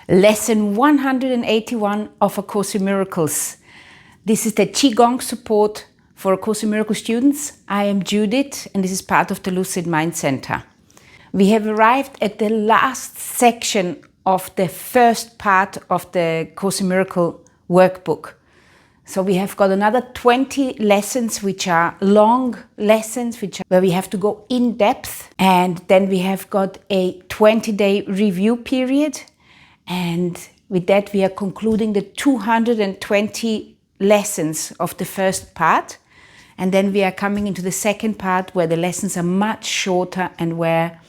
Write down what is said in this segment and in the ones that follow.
Lesson 181 of A Course in Miracles. This is the Qigong support for A Course in Miracles students. I am Judith and this is part of the Lucid Mind Center. We have arrived at the last section of the first part of the Course in Miracles workbook. So we have got another 20 lessons which are long lessons where we have to go in depth, and then we have got a 20-day review period. And with that, we are concluding the 220 lessons of the first part. And then we are coming into the second part where the lessons are much shorter and where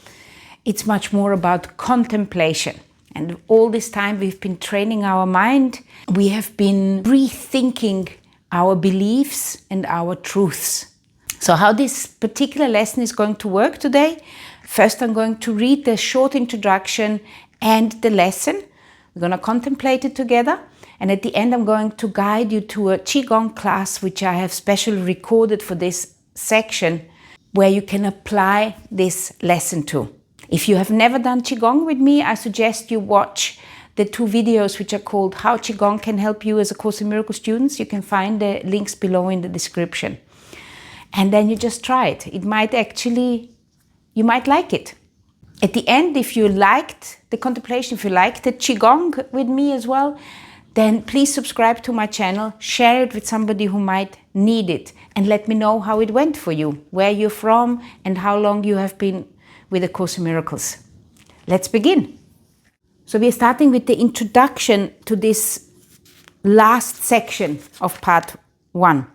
it's much more about contemplation. And all this time we've been training our mind. We have been rethinking our beliefs and our truths. So how this particular lesson is going to work today? First, I'm going to read the short introduction and the lesson. We're going to contemplate it together, and at the end I'm going to guide you to a Qigong class which I have specially recorded for this section, where you can apply this lesson to. If you have never done Qigong with me, I suggest you watch the 2 videos which are called How Qigong Can Help You as a Course in Miracles students. You can find the links below in the description. And then you just try it. You might like it. At the end, if you liked the contemplation, if you liked the Qigong with me as well, then please subscribe to my channel, share it with somebody who might need it, and let me know how it went for you, where you're from, and how long you have been with A Course in Miracles. Let's begin. So we are starting with the introduction to this last section of part 1.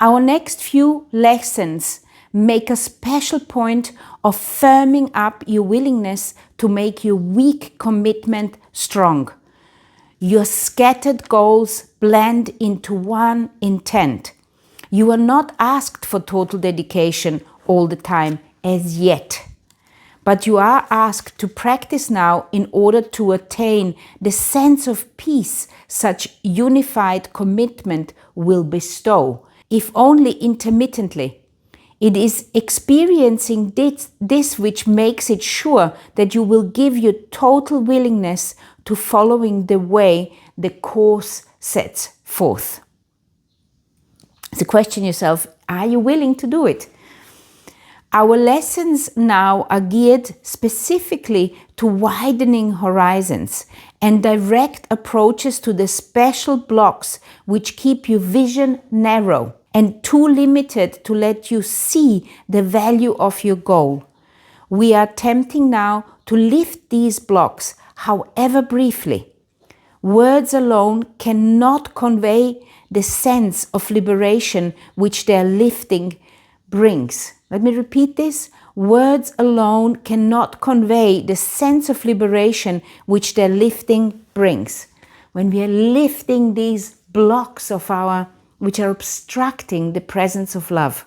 Our next few lessons make a special point of firming up your willingness to make your weak commitment strong. Your scattered goals blend into one intent. You are not asked for total dedication all the time as yet, but you are asked to practice now in order to attain the sense of peace such unified commitment will bestow, if only intermittently. It is experiencing this which makes it sure that you will give your total willingness to following the way the Course sets forth. So question yourself, are you willing to do it? Our lessons now are geared specifically to widening horizons and direct approaches to the special blocks which keep your vision narrow and too limited to let you see the value of your goal. We are attempting now to lift these blocks, however briefly. Words alone cannot convey the sense of liberation which their lifting brings. Let me repeat this. Words alone cannot convey the sense of liberation which their lifting brings. When we are lifting these blocks of which are obstructing the presence of love.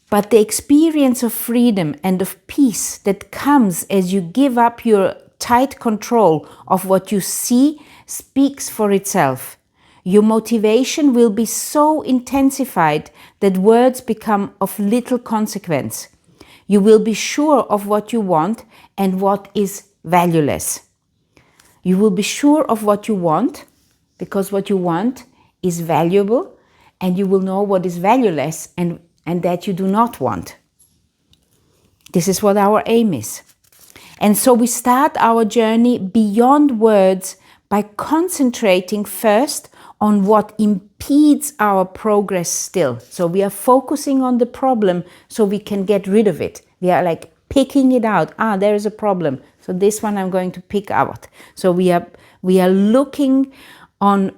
But the experience of freedom and of peace that comes as you give up your tight control of what you see speaks for itself. Your motivation will be so intensified that words become of little consequence. You will be sure of what you want and what is valueless. You will be sure of what you want because what you want is valuable, and you will know what is valueless and that you do not want. This is what our aim is. And so we start our journey beyond words by concentrating first on what impedes our progress still. So we are focusing on the problem so we can get rid of it. We are like picking it out. There is a problem. So this one I'm going to pick out. So we are looking on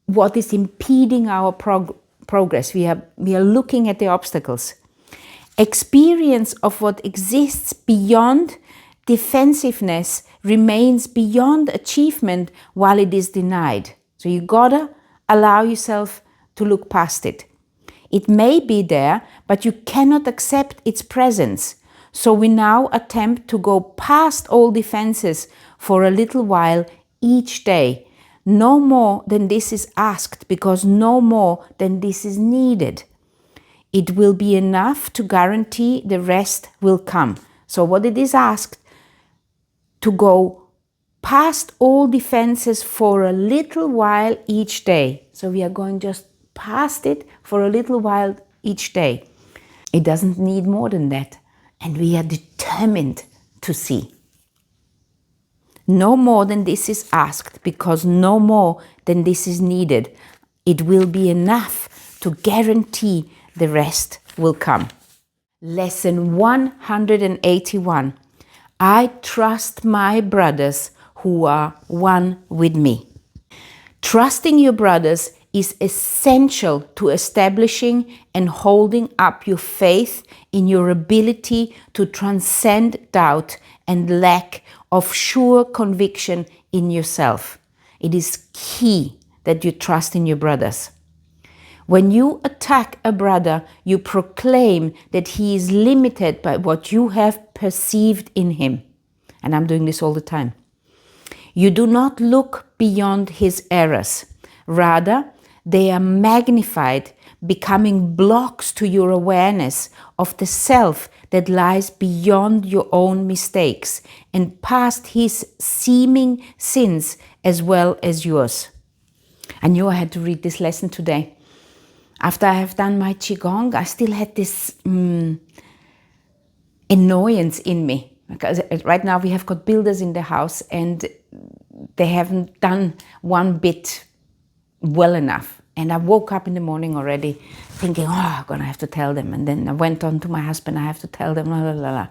what is impeding our progress. We are looking at the obstacles. Experience of what exists beyond defensiveness remains beyond achievement while it is denied. So you gotta allow yourself to look past it. It may be there, but you cannot accept its presence. So we now attempt to go past all defenses for a little while each day. No more than this is asked, because no more than this is needed. It will be enough to guarantee the rest will come. So what it is asked, to go past all defenses for a little while each day. So we are going just past it for a little while each day. It doesn't need more than that. And we are determined to see. No more than this is asked, because no more than this is needed. It will be enough to guarantee the rest will come. Lesson 181. I trust my brothers who are one with me. Trusting your brothers is essential to establishing and holding up your faith in your ability to transcend doubt and lack of sure conviction in yourself. It is key that you trust in your brothers. When you attack a brother, you proclaim that he is limited by what you have perceived in him. And I'm doing this all the time. You do not look beyond his errors. Rather, they are magnified, becoming blocks to your awareness of the self that lies beyond your own mistakes and past his seeming sins as well as yours. I knew I had to read this lesson today. After I have done my Qigong, I still had this annoyance in me. Because right now we have got builders in the house and they haven't done one bit well enough. And I woke up in the morning already thinking, I'm going to have to tell them. And then I went on to my husband, I have to tell them, la, la, la, la.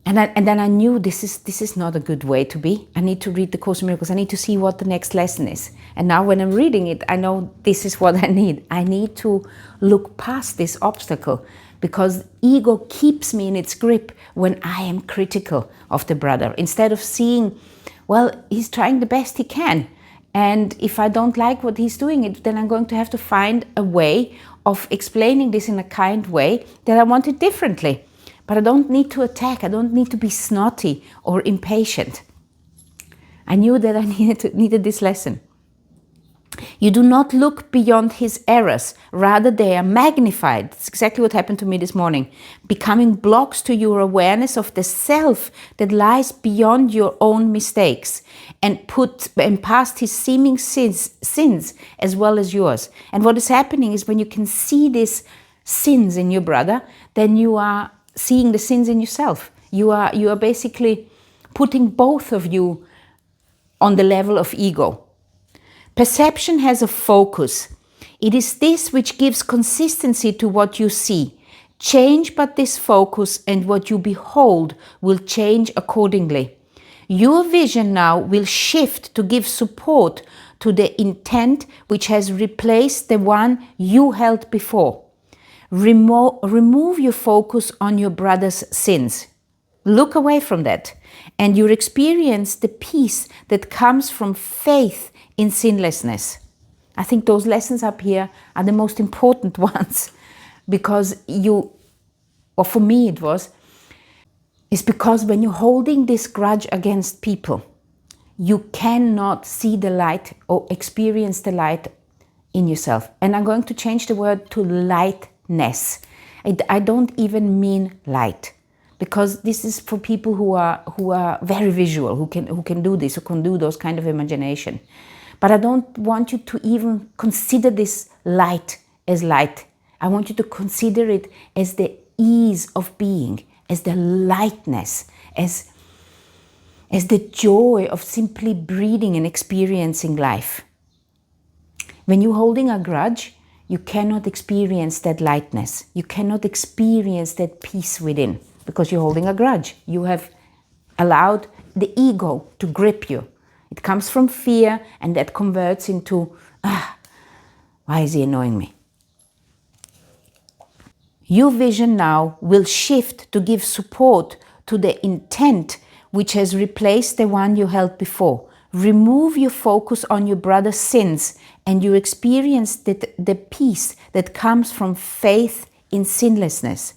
And then I knew this is not a good way to be. I need to read the Course in Miracles. I need to see what the next lesson is. And now when I'm reading it, I know this is what I need. I need to look past this obstacle, because ego keeps me in its grip when I am critical of the brother. Instead of seeing, well, he's trying the best he can. And if I don't like what he's doing, then I'm going to have to find a way of explaining this in a kind way that I want it differently. But I don't need to attack. I don't need to be snotty or impatient. I knew that I needed this lesson. You do not look beyond his errors. Rather, they are magnified. It's exactly what happened to me this morning. Becoming blocks to your awareness of the self that lies beyond your own mistakes and past his seeming sins as well as yours. And what is happening is when you can see these sins in your brother, then you are seeing the sins in yourself. You are basically putting both of you on the level of ego. Perception has a focus. It is this which gives consistency to what you see. Change but this focus, and what you behold will change accordingly. Your vision now will shift to give support to the intent which has replaced the one you held before. Remove your focus on your brother's sins. Look away from that, and you experience the peace that comes from faith in sinlessness. I think those lessons up here are the most important ones, because for me it's because when you're holding this grudge against people, you cannot see the light or experience the light in yourself. And I'm going to change the word to lightness. I don't even mean light, because this is for people who are very visual, who can do this, who can do those kind of imagination. But I don't want you to even consider this light as light. I want you to consider it as the ease of being, as the lightness, as the joy of simply breathing and experiencing life. When you're holding a grudge, you cannot experience that lightness. You cannot experience that peace within, because you're holding a grudge. You have allowed the ego to grip you. It comes from fear, and that converts into, why is he annoying me? Your vision now will shift to give support to the intent which has replaced the one you held before. Remove your focus on your brother's sins, and you experience the peace that comes from faith in sinlessness.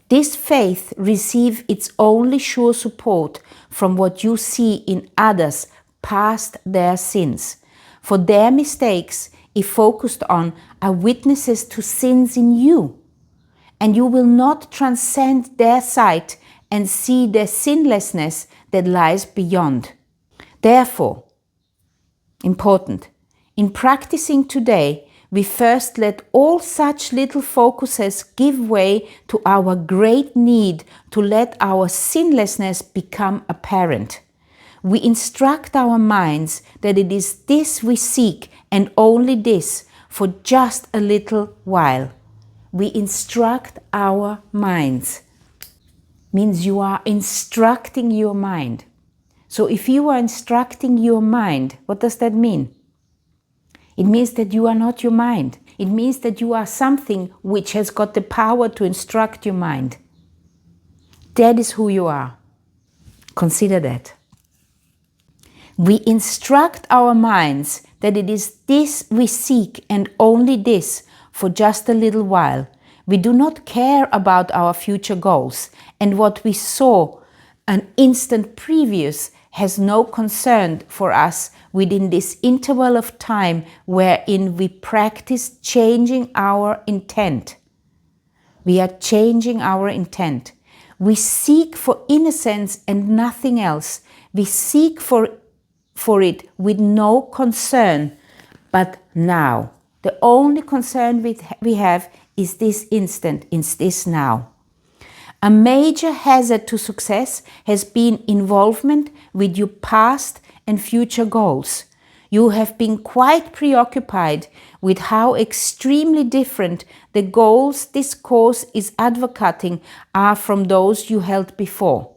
This faith receives its only sure support from what you see in others past their sins. For their mistakes, if focused on, are witnesses to sins in you. And you will not transcend their sight and see the sinlessness that lies beyond. Therefore, important, in practicing today, we first let all such little focuses give way to our great need to let our sinlessness become apparent. We instruct our minds that it is this we seek and only this for just a little while. We instruct our minds. Means you are instructing your mind. So if you are instructing your mind, what does that mean? It means that you are not your mind. It means that you are something which has got the power to instruct your mind. That is who you are. Consider that. We instruct our minds that it is this we seek and only this for just a little while. We do not care about our future goals, and what we saw an instant previous has no concern for us within this interval of time wherein we practice changing our intent. We are changing our intent. We seek for innocence and nothing else. We seek for it with no concern, but now. The only concern we have is this instant, is this now. A major hazard to success has been involvement with your past and future goals. You have been quite preoccupied with how extremely different the goals this course is advocating are from those you held before.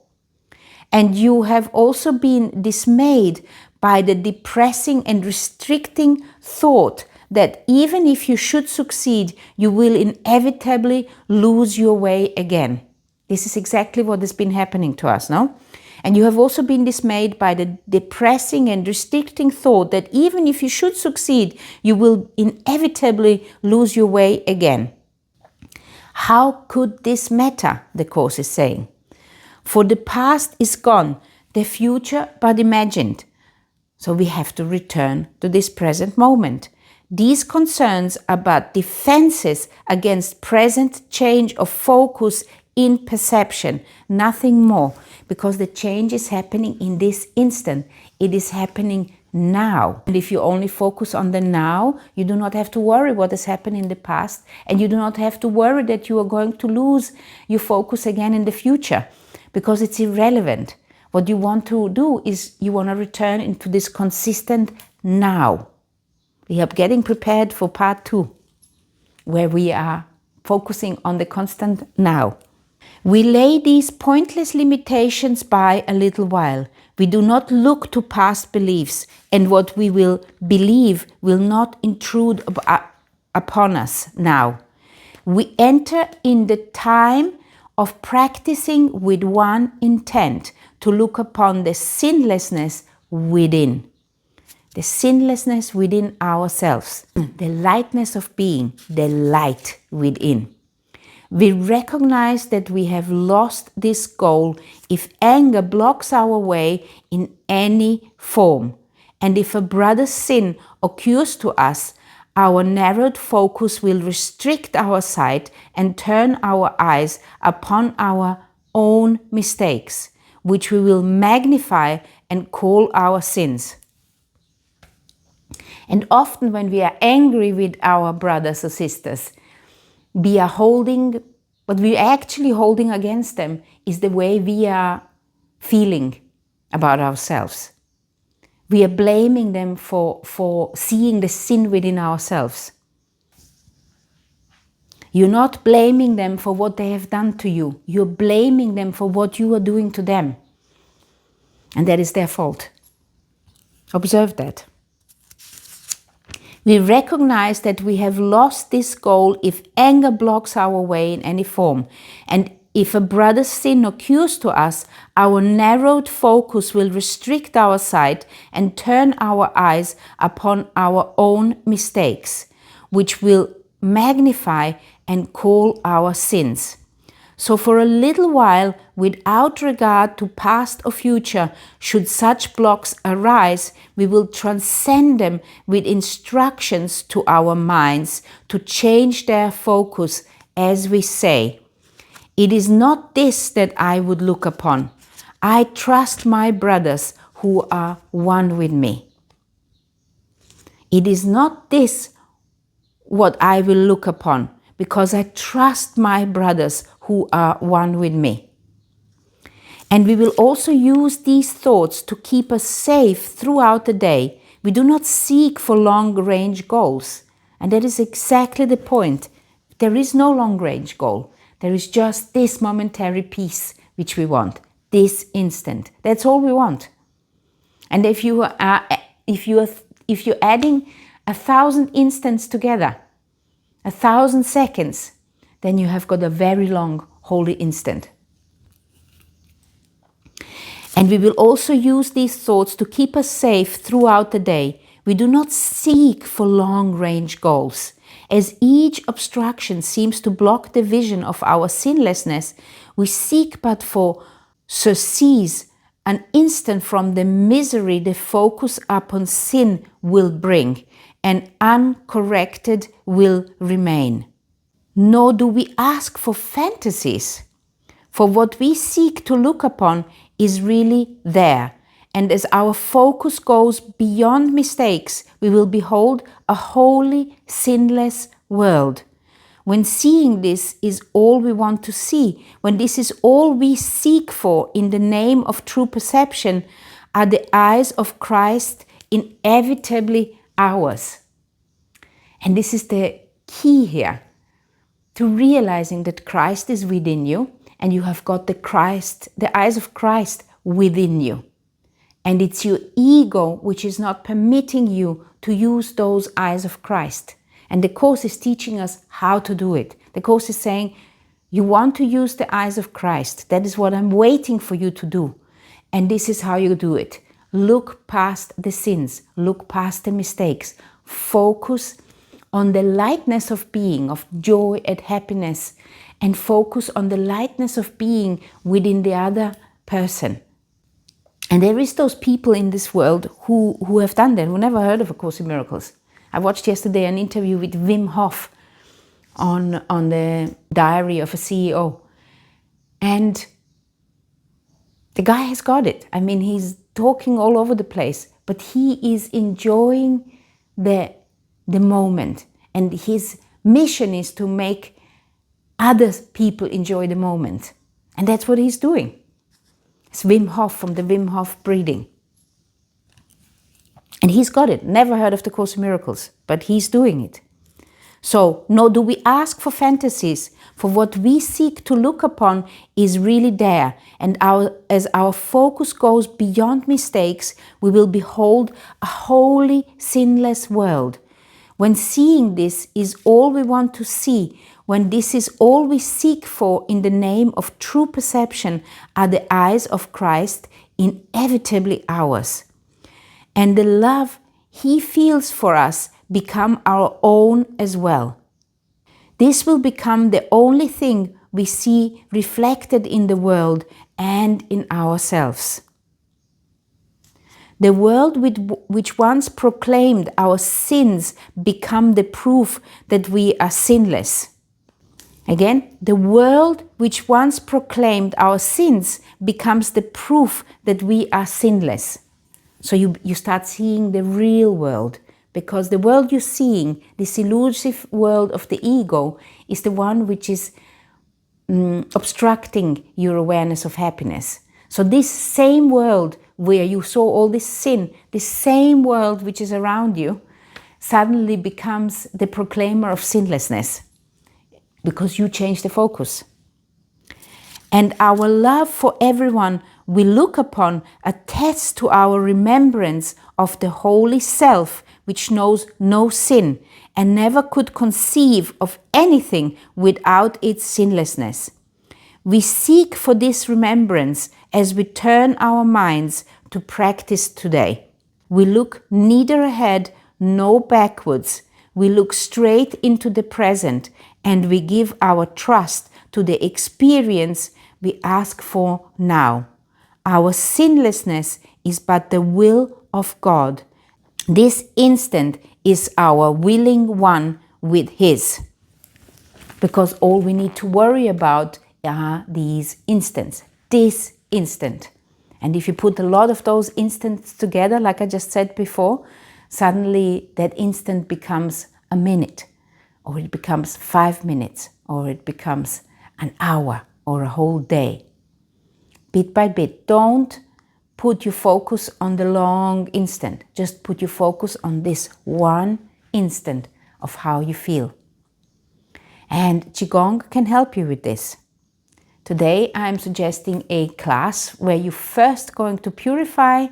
And you have also been dismayed by the depressing and restricting thought that even if you should succeed, you will inevitably lose your way again. This is exactly what has been happening to us, no? And you have also been dismayed by the depressing and restricting thought that even if you should succeed, you will inevitably lose your way again. How could this matter, the Course is saying? For the past is gone, the future but imagined. So we have to return to this present moment. These concerns are but defenses against present change of focus in perception, nothing more, because the change is happening in this instant. It is happening now. And if you only focus on the now, you do not have to worry what has happened in the past, and you do not have to worry that you are going to lose your focus again in the future, because it's irrelevant. What you want to do is you want to return into this consistent now. We are getting prepared for part 2, where we are focusing on the constant now. We lay these pointless limitations by a little while. We do not look to past beliefs, and what we will believe will not intrude upon us now. We enter in the time of practicing with one intent, to look upon the sinlessness within. The sinlessness within ourselves, the lightness of being, the light within. We recognize that we have lost this goal if anger blocks our way in any form. And if a brother's sin occurs to us, our narrowed focus will restrict our sight and turn our eyes upon our own mistakes, which we will magnify and call our sins. And often when we are angry with our brothers or sisters, we are holding, what we are actually holding against them is the way we are feeling about ourselves. We are blaming them for seeing the sin within ourselves. You're not blaming them for what they have done to you. You're blaming them for what you are doing to them. And that is their fault. Observe that. We recognize that we have lost this goal if anger blocks our way in any form. And if a brother's sin occurs to us, our narrowed focus will restrict our sight and turn our eyes upon our own mistakes, which will magnify and call our sins. So for a little while, without regard to past or future, should such blocks arise, we will transcend them with instructions to our minds to change their focus as we say, "It is not this that I would look upon. I trust my brothers who are one with me. It is not this what I will look upon, because I trust my brothers who are one with me. And we will also use these thoughts to keep us safe throughout the day. We do not seek for long-range goals. And that is exactly the point. There is no long-range goal. There is just this momentary peace which we want, this instant. That's all we want. And if you're adding 1,000 instants together, 1,000 seconds, then you have got a very long holy instant. And we will also use these thoughts to keep us safe throughout the day. We do not seek for long-range goals. As each obstruction seems to block the vision of our sinlessness, we seek but for surcease, an instant from the misery the focus upon sin will bring, and uncorrected will remain. Nor do we ask for fantasies, for what we seek to look upon is really there. And as our focus goes beyond mistakes, we will behold a holy, sinless world. When seeing this is all we want to see, when this is all we seek for in the name of true perception, are the eyes of Christ inevitably ours. And this is the key here, to realizing that Christ is within you, and you have got the eyes of Christ within you. And it's your ego which is not permitting you to use those eyes of Christ. And the Course is teaching us how to do it. The Course is saying, you want to use the eyes of Christ. That is what I'm waiting for you to do. And this is how you do it. Look past the sins. Look past the mistakes. Focus on the lightness of being, of joy and happiness. And focus on the lightness of being within the other person. And there is those people in this world who have done that, who never heard of A Course in Miracles. I watched yesterday an interview with Wim Hof on the diary of a CEO. And the guy has got it. I mean, he's talking all over the place, but he is enjoying the moment. And his mission is to make other people enjoy the moment. And that's what he's doing. It's Wim Hof from the Wim Hof breathing. And he's got it. Never heard of the Course in Miracles, but he's doing it. So, nor do we ask for fantasies, for what we seek to look upon is really there. And as our focus goes beyond mistakes, we will behold a holy, sinless world. When seeing this is all we want to see, when this is all we seek for in the name of true perception, are the eyes of Christ inevitably ours. And the love He feels for us become our own as well. This will become the only thing we see reflected in the world and in ourselves. The world which once proclaimed our sins become the proof that we are sinless. Again, the world which once proclaimed our sins becomes the proof that we are sinless. So you start seeing the real world, because the world you're seeing, this elusive world of the ego, is the one which is obstructing your awareness of happiness. So this same world where you saw all this sin, this same world which is around you, suddenly becomes the proclaimer of sinlessness, because you change the focus. And our love for everyone we look upon attests to our remembrance of the holy self which knows no sin and never could conceive of anything without its sinlessness. We seek for this remembrance as we turn our minds to practice today. We look neither ahead nor backwards. We look straight into the present, and we give our trust to the experience we ask for now. Our sinlessness is but the will of God. This instant is our willing one with His. Because all we need to worry about are these instants, this instant. And if you put a lot of those instants together, like I just said before, suddenly that instant becomes a minute, or it becomes 5 minutes, or it becomes an hour or a whole day. Bit by bit, don't put your focus on the long instant. Just put your focus on this one instant of how you feel. And Qigong can help you with this. Today I'm suggesting a class where you're first going to purify.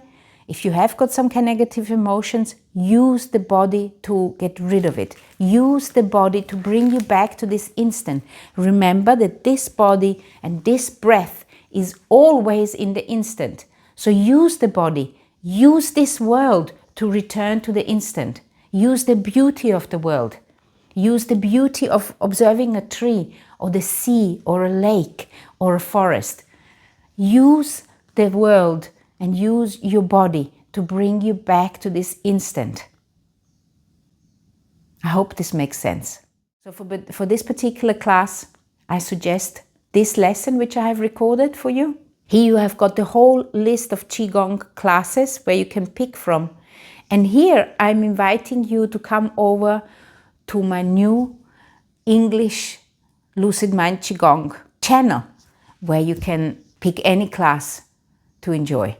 If you have got some kind of negative emotions, use the body to get rid of it. Use the body to bring you back to this instant. Remember that this body and this breath is always in the instant. So use the body, use this world to return to the instant. Use the beauty of the world. Use the beauty of observing a tree or the sea or a lake or a forest. Use the world and use your body to bring you back to this instant. I hope this makes sense. So for this particular class, I suggest this lesson which I have recorded for you. Here you have got the whole list of Qigong classes where you can pick from. And here I'm inviting you to come over to my new English Lucid Mind Qigong channel, where you can pick any class to enjoy.